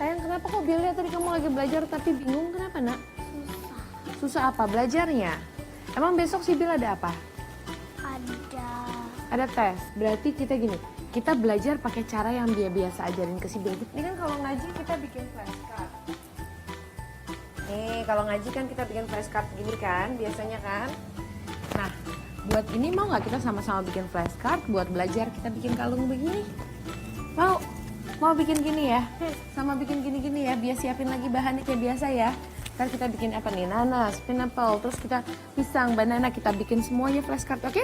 Sayang, kenapa kok Bill lihat tadi kamu lagi belajar tapi bingung? Kenapa, Nak? Susah apa belajarnya? Emang besok si Bill ada apa? Ada tes. Berarti kita gini, kita belajar pakai cara yang dia biasa ajarin ke si Bill. Ini kan kalau ngaji kita bikin flashcard. Nih, kalau ngaji kan kita bikin flashcard gini kan, biasanya kan. Nah, buat ini mau nggak kita sama-sama bikin flashcard? Buat belajar kita bikin kalung begini. Mau? Mau bikin gini ya? Sama bikin gini-gini ya, biar siapin lagi bahannya kayak biasa ya. Ntar kita bikin apa nih? Nanas, pineapple, terus kita pisang, banana, kita bikin semuanya flashcard, oke?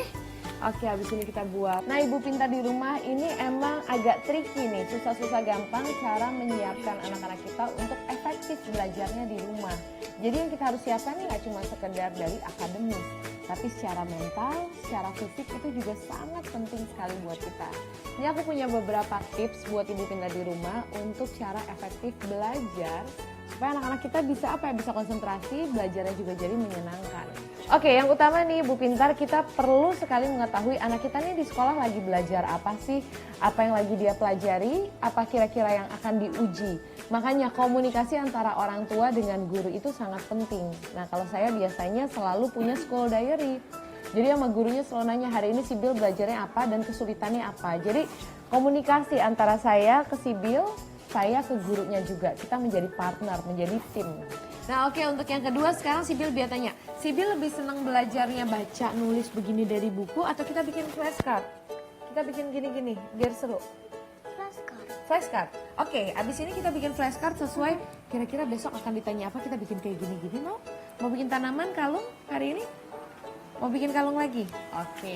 Oke, habis ini kita buat. Nah, Ibu Pintar di rumah ini emang agak tricky nih, susah-susah gampang cara menyiapkan anak-anak kita untuk efektif belajarnya di rumah. Jadi yang kita harus siapkan nih nggak cuma sekedar dari akademis, tapi secara mental, secara fisik itu juga sangat penting sekali buat kita. Ini aku punya beberapa tips buat Ibu Pintar di rumah untuk cara efektif belajar supaya anak-anak kita bisa bisa konsentrasi, belajarnya juga jadi menyenangkan. Oke, yang utama nih Bu Pintar, kita perlu sekali mengetahui anak kita nih di sekolah lagi belajar apa sih, apa yang lagi dia pelajari, apa kira-kira yang akan diuji. Makanya komunikasi antara orang tua dengan guru itu sangat penting. Nah, kalau saya biasanya selalu punya school diary. Jadi sama gurunya selalu nanya hari ini si Bill belajarnya apa dan kesulitannya apa. Jadi komunikasi antara saya ke si Bill, saya ke gurunya juga. Kita menjadi partner, menjadi tim. Nah oke, untuk yang kedua sekarang si Bill biar tanya. Si Bill lebih senang belajarnya baca, nulis begini dari buku atau kita bikin flashcard? Kita bikin gini-gini biar seru. Flashcard. Oke, abis ini kita bikin flashcard sesuai kira-kira besok akan ditanya apa, kita bikin kayak gini-gini mau? Mau bikin tanaman, kalung hari ini? Mau bikin kalung lagi? Oke,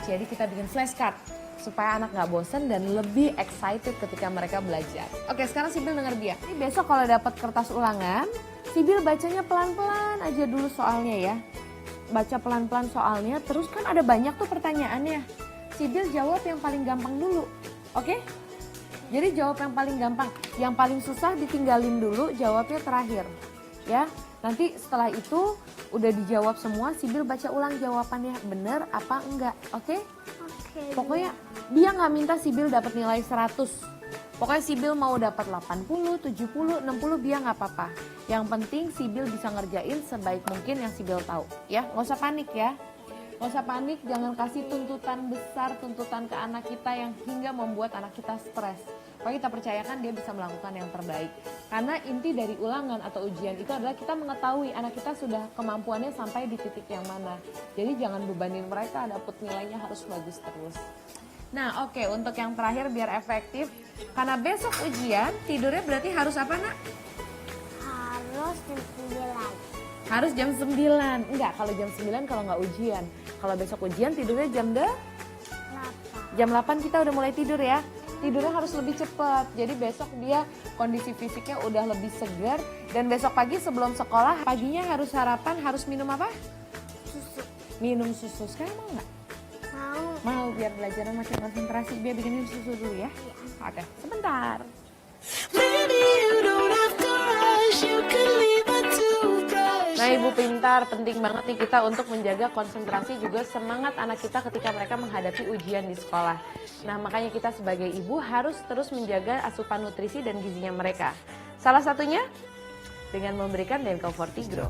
jadi kita bikin flashcard supaya anak nggak bosen dan lebih excited ketika mereka belajar. Oke, sekarang si Bill denger dia. Ini besok kalau dapat kertas ulangan, si Bill bacanya pelan-pelan aja dulu soalnya ya. Baca pelan-pelan soalnya, terus kan ada banyak tuh pertanyaannya. Si Bill jawab yang paling gampang dulu, oke? Jadi jawab yang paling gampang, yang paling susah ditinggalin dulu, jawabnya terakhir. Ya, nanti setelah itu udah dijawab semua, si Bill baca ulang jawabannya bener apa enggak, oke? Pokoknya dia nggak minta si Bill dapat nilai 100. Pokoknya si Bill mau dapat 80, 70, 60 dia nggak apa-apa. Yang penting si Bill bisa ngerjain sebaik mungkin yang si Bill tahu. Ya, nggak usah panik ya. Nggak usah panik, jangan kasih tuntutan besar, tuntutan ke anak kita yang hingga membuat anak kita stres. Pokoknya kita percayakan dia bisa melakukan yang terbaik. Karena inti dari ulangan atau ujian itu adalah kita mengetahui anak kita sudah kemampuannya sampai di titik yang mana. Jadi jangan bebanin mereka, dapat nilainya harus bagus terus. Nah oke, untuk yang terakhir biar efektif, karena besok ujian, tidurnya berarti harus apa Nak? Harus jam 9. Harus jam 9. Enggak, kalau jam 9 kalau nggak ujian. Kalau besok ujian tidurnya jam 8. Jam 8 kita udah mulai tidur ya. Tidurnya harus lebih cepat. Jadi besok dia kondisi fisiknya udah lebih segar. Dan besok pagi sebelum sekolah, paginya harus sarapan, harus minum apa? Susu. Minum susu. Sekarang mau nggak? Mau. Mau, biar belajarnya makin konsentrasi. Biar bikinin susu dulu ya. Oke, sebentar. Nah Ibu Pintar, penting banget nih kita untuk menjaga konsentrasi juga semangat anak kita ketika mereka menghadapi ujian di sekolah. Nah makanya kita sebagai ibu harus terus menjaga asupan nutrisi dan gizinya mereka. Salah satunya dengan memberikan Denko Fortigro.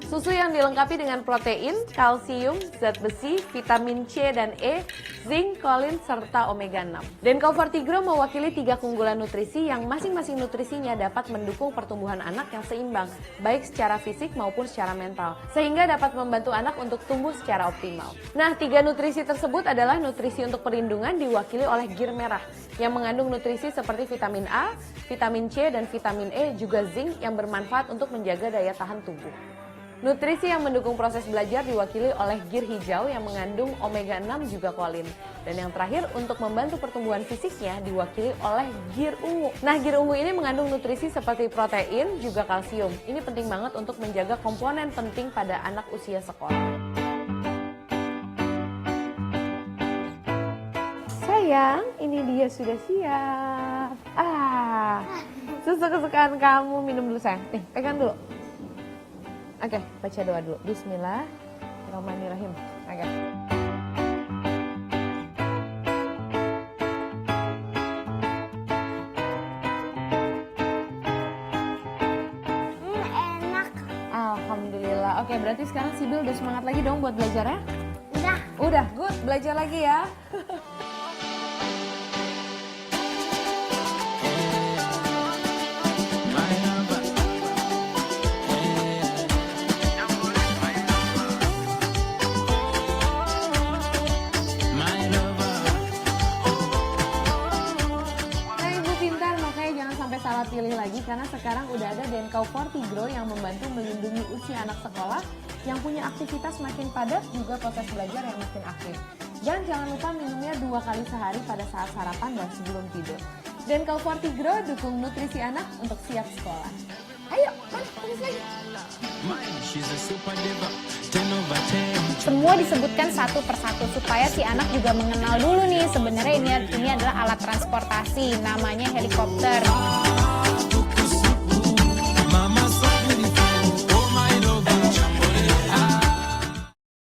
Susu yang dilengkapi dengan protein, kalsium, zat besi, vitamin C dan E, zinc, kolin, serta omega 6. Denko Fortigro mewakili 3 keunggulan nutrisi yang masing-masing nutrisinya dapat mendukung pertumbuhan anak yang seimbang, baik secara fisik maupun secara mental, sehingga dapat membantu anak untuk tumbuh secara optimal. Nah, 3 nutrisi tersebut adalah nutrisi untuk perlindungan diwakili oleh Gir Merah, yang mengandung nutrisi seperti vitamin A, vitamin C, dan vitamin E, juga zinc yang bermanfaat untuk menjaga daya tahan tubuh. Nutrisi yang mendukung proses belajar diwakili oleh Gir Hijau yang mengandung omega 6 juga kolin. Dan yang terakhir untuk membantu pertumbuhan fisiknya diwakili oleh Gir Ungu. Nah, Gir Ungu ini mengandung nutrisi seperti protein juga kalsium. Ini penting banget untuk menjaga komponen penting pada anak usia sekolah. Sayang, ini dia sudah siap. Susu kesukaan kamu, minum dulu sayang. Nih, pegang dulu. Oke, baca doa dulu. Bismillahirrahmanirrahim. Oke. Oke, berarti sekarang Sibil udah semangat lagi dong buat belajarnya? Udah. Udah, good. Belajar lagi ya. Nah, Ibu pintar, makanya jangan sampai salah pilih lagi karena sekarang udah ada Denkau Fortigro yang membantu melindungi usia anak sekolah yang punya aktivitas makin padat, juga proses belajar yang makin aktif. Dan jangan lupa minumnya 2 kali sehari pada saat sarapan dan sebelum tidur. Denkau Fortigro dukung nutrisi anak untuk siap sekolah. Ayo, mana? Tulis lagi. Semua disebutkan satu persatu supaya si anak juga mengenal dulu nih sebenarnya ini adalah alat transportasi namanya helikopter.